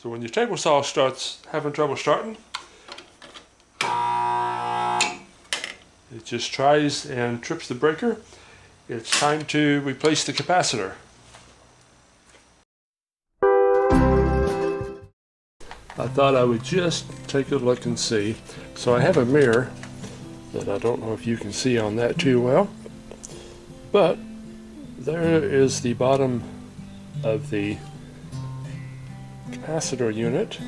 So when your table saw starts having trouble starting, it just tries and trips the breaker. It's time to replace the capacitor. I thought I would just take a look and see. So I have a mirror that I don't know if you can see on that too well, but there is the bottom of the capacitor unit.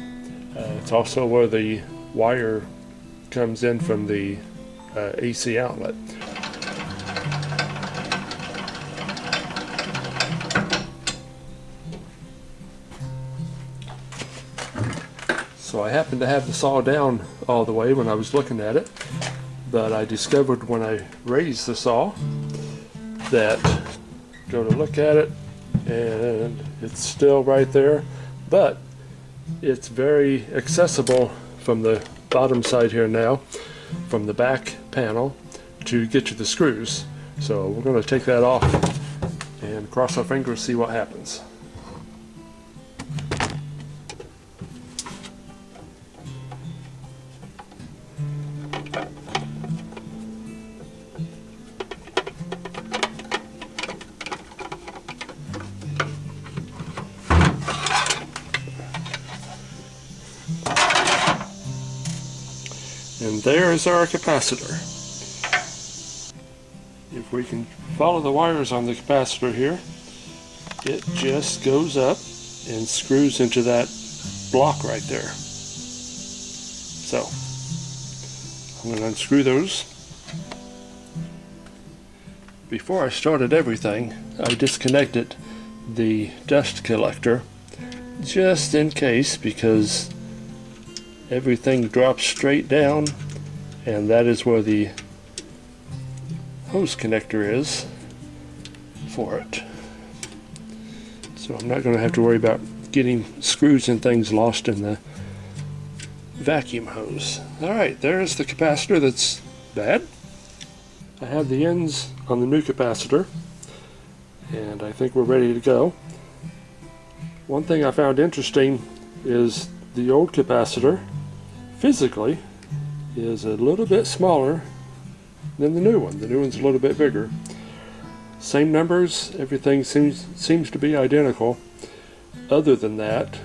It's also where the wire comes in from the AC outlet. So I happened to have the saw down all the way when I was looking at it, but I discovered when I raised the saw that, go to look at it, and it's still right there, but it's very accessible from the bottom side here now, from the back panel, to get to the screws. So we're going to take that off and cross our fingers, see what happens. And there's our capacitor. If we can follow the wires on the capacitor here, it just goes up and screws into that block right there. So I'm going to unscrew those. Before I started everything, I disconnected the dust collector just in case, because everything drops straight down, and that is where the hose connector is for it. So I'm not going to have to worry about getting screws and things lost in the vacuum hose. Alright, there's the capacitor that's bad. I have the ends on the new capacitor, and I think we're ready to go. One thing I found interesting is the old capacitor physically is a little bit smaller than the new one. The new one's a little bit bigger. Same numbers, everything seems to be identical. Other than that,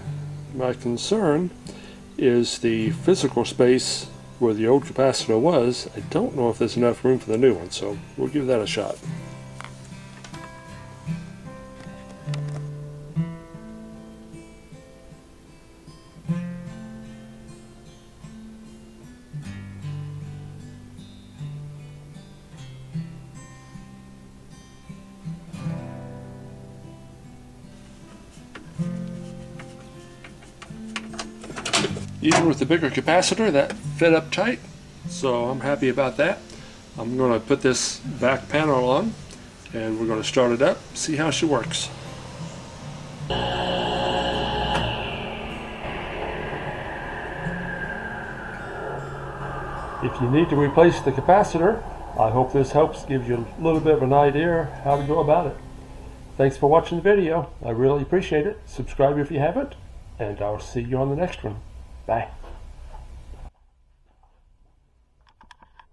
my concern is the physical space where the old capacitor was. I don't know if there's enough room for the new one, so we'll give that a shot. Even with the bigger capacitor, that fit up tight, so I'm happy about that. I'm going to put this back panel on, and we're going to start it up, see how she works. If you need to replace the capacitor, I hope this helps give you a little bit of an idea how to go about it. Thanks for watching the video. I really appreciate it. Subscribe if you haven't, and I'll see you on the next one. Bye.